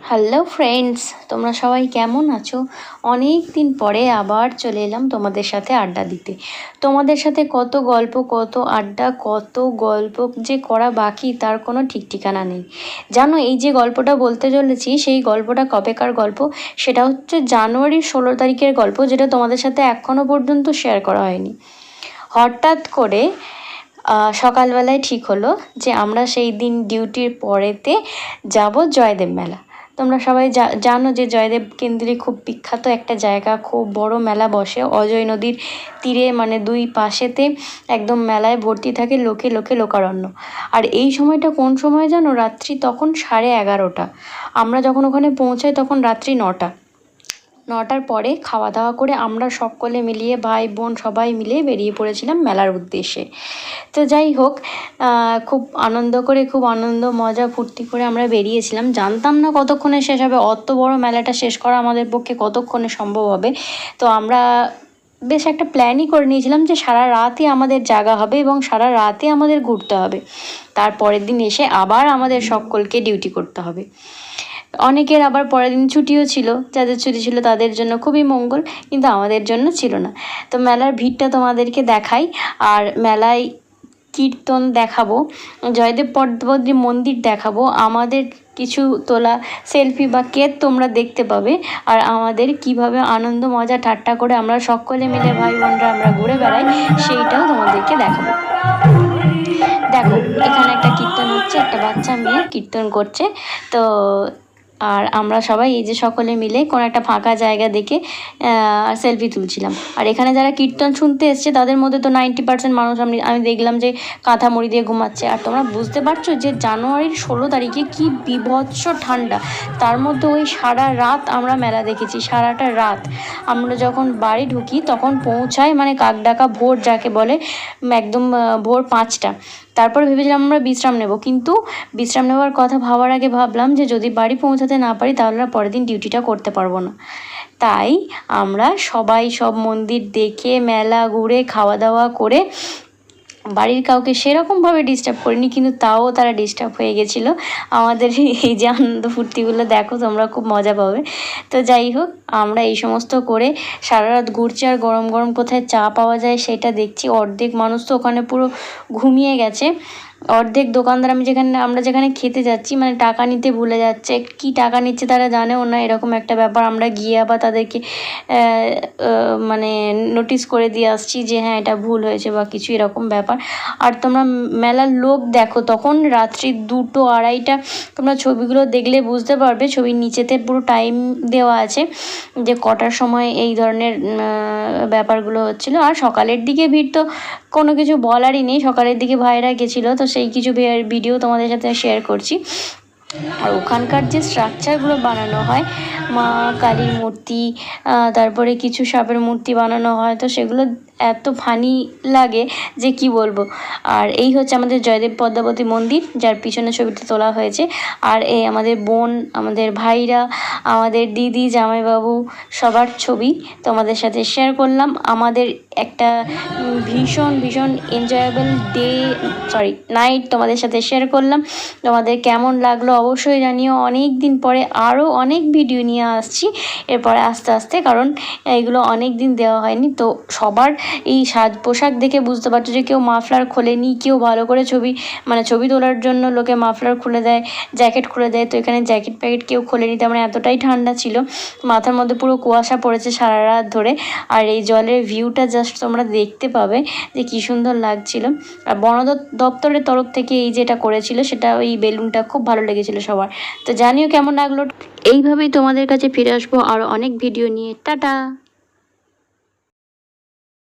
Hello friends, তোমরা সবাই কেমন আছো? অনেক দিন পরে আবার চলে এলাম তোমাদের সাথে আড্ডা দিতে। তোমাদের সাথে কত গল্প, কত আড্ডা, কত গল্প যে করা বাকি তার কোনো ঠিক ঠিকানা নেই। জানো, এই যে গল্পটা বলতে চলেছি সেই গল্পটা কবেকার গল্প? সেটা হচ্ছে জানুয়ারির 16 তারিখের গল্প, যেটা তোমাদের সাথে এখনও পর্যন্ত শেয়ার করা হয়নি। হঠাৎ করে সকালবেলায় ঠিক হলো যে আমরা সেই দিন ডিউটির পরেতে যাব জয়দেব মেলা। তোমরা সবাই জানো যে জয়দেব কেন্দ্রে খুব বিখ্যাত একটা জায়গা, খুব বড় মেলা বসে অজয় নদীর তীরে, মানে দুই পাশেতে একদম মেলায় ভর্তি থাকে লোকে লোকে লোকারণ্য। আর এই সময়টা কোন সময় জানো? রাত্রি তখন 11:30। আমরা যখন ওখানে পৌঁছাই তখন রাত্রি 9টার পরে খাওয়া দাওয়া করে আমরা সকলে মিলিয়ে ভাই বোন সবাই মিলে বেরিয়ে পড়েছিলাম মেলার উদ্দেশ্যে। তো যাই হোক, খুব আনন্দ করে, খুব আনন্দ মজা ফুর্তি করে আমরা বেরিয়েছিলাম। জানতাম না কতক্ষণে শেষ হবে, অত বড় মেলাটা শেষ করা আমাদের পক্ষে কতক্ষণে সম্ভব হবে। তো আমরা বেশ একটা প্ল্যানই করে নিয়েছিলাম যে সারা রাতই আমাদের জাগা হবে এবং সারা রাতে আমাদের ঘুরতে হবে। তারপরের দিন এসে আবার আমাদের সকলকে ডিউটি করতে হবে। অনেকের আবার পরের দিন ছুটিও ছিল, যাদের ছুটি ছিল তাদের জন্য খুবই মঙ্গল, কিন্তু আমাদের জন্য ছিল না। তো মেলার ভিড়টা তোমাদেরকে দেখাই, আর মেলায় কীর্তন দেখাবো, জয়দেব পদ্মাবতী মন্দির দেখাবো, আমাদের কিছু তোলা সেলফি বা কেক তোমরা দেখতে পাবে, আর আমাদের কিভাবে আনন্দ মজা ঠাট্টা করে আমরা সকলে মিলে ভাই বোনরা আমরা ঘুরে বেড়াই সেইটাও তোমাদেরকে দেখাবো। দেখো, এখানে একটা কীর্তন হচ্ছে, একটা বাচ্চা মেয়ে কীর্তন করছে। তো আর আমরা সবাই এই যে সকলে মিলে কোনো একটা ফাঁকা জায়গা দেখে সেলফি তুলছিলাম। আর এখানে যারা কীর্তন শুনতে এসছে তাদের মধ্যে তো 90% মানুষ আমি দেখলাম যে কাঁথা মুড়ি দিয়ে ঘুমাচ্ছে। আর তোমরা বুঝতে পারছো যে জানুয়ারির 16 তারিখে কি বীভৎস ঠান্ডা, তার মধ্যে ওই সারা রাত আমরা মেলা দেখেছি। সারাটা রাত আমরা যখন বাড়ি ঢুকি তখন পৌঁছাই মানে কাকডাকা ভোর যাকে বলে, একদম ভোর 5টা। তারপর ভেবেছিলাম আমরা বিশ্রাম নেব, কিন্তু বিশ্রাম নেওয়ার কথা ভাবার আগে ভাবলাম যে যদি বাড়ি পৌঁছাতে না পারি তাহলে পরের দিন ডিউটিটা করতে পারবো না। তাই আমরা সবাই সব মন্দির দেখে মেলা ঘুরে খাওয়া দাওয়া করে বাড়ির কাউকে সেরকমভাবে ডিস্টার্ব করিনি, কিন্তু তাও তারা ডিস্টার্ব হয়ে গেছিলো। আমাদের এই যে আনন্দ ফুর্তিগুলো দেখো, তোমরা খুব মজা পাবে। তো যাই হোক, আমরা এই সমস্ত করে সারা রাত ঘুরছি, আর গরম গরম কোথায় চা পাওয়া যায় সেটা দেখছি। অর্ধেক মানুষ তো ওখানে পুরো ঘুমিয়ে গেছে, অর্ধেক দোকানদার আমরা যেখানে খেতে যাচ্ছি মানে টাকা নিতে ভুলে যাচ্ছে। কি টাকা নিচ্ছে তারা জানেও না, এরকম একটা ব্যাপার। আমরা গিয়ে আবার তাদেরকে মানে নোটিশ করে দিয়ে আসছি যে হ্যাঁ এটা ভুল হয়েছে বা কিছু এরকম ব্যাপার। আর তোমরা মেলার লোক দেখো, তখন রাত্রি 2টো 2:30। তোমরা ছবিগুলো দেখলে বুঝতে পারবে, ছবির নিচেতে পুরো টাইম দেওয়া আছে যে কটার সময় এই ধরনের ব্যাপারগুলো হচ্ছিলো। আর সকালের দিকে ভিড় তো কোনো কিছু বলারই নেই, সকালের দিকে ভাইরা গেছিলো, তো সেই কিছু ভিডিও তোমাদের সাথে শেয়ার করছি। আর ওখানকার যে স্ট্রাকচারগুলো বানানো হয়, মা কালীর মূর্তি, তারপরে কিছু সাপের মূর্তি বানানো হয়, তো সেগুলো এত ফানি লাগে যে কি বলবো। আর এই হচ্ছে আমাদের জয়দেব পদ্মাবতী মন্দির, যার পিছনে ছবিটা তোলা হয়েছে। আর এই আমাদের বোন, আমাদের ভাইরা, আমাদের দিদি, জামাইবাবু সবার ছবি তোমাদের সাথে শেয়ার করলাম। আমাদের একটা ভীষণ ভীষণ এনজয়েবল নাইট তোমাদের সাথে শেয়ার করলাম। তোমাদের কেমন লাগলো অবশ্যই জানিও। অনেক দিন পরে আরও অনেক ভিডিও নিয়ে আসছি এরপরে আস্তে আস্তে, কারণ এইগুলো অনেক দিন দেওয়া হয়নি। তো সবার এই পোশাক দেখে বুঝতে পারছো যে কেউ মাফলার খোলেনি, কেউ ভালো করে ছবি তোলার জন্য লোকে মাফলার খুলে দেয়, জ্যাকেট খুলে দেয়। তো এখানে জ্যাকেট প্যাকেট কেউ খোলেনি, তেমন এতটাই ঠান্ডা ছিল, মাথার মধ্যে পুরো কুয়াশা পড়েছে সারা রাত ধরে। আর এই জলের ভিউটা জাস্ট তোমরা দেখতে পাবে যে কী সুন্দর লাগছিল। আর বন দপ্তরের তরফ থেকে এই যেটা করেছিল সেটা, ওই বেলুনটা খুব ভালো লেগেছিল সবার। তো জানিও কেমন লাগলো। এইভাবেই তোমাদের কাছে ফিরে আসবো আরও অনেক ভিডিও নিয়ে। টাটা।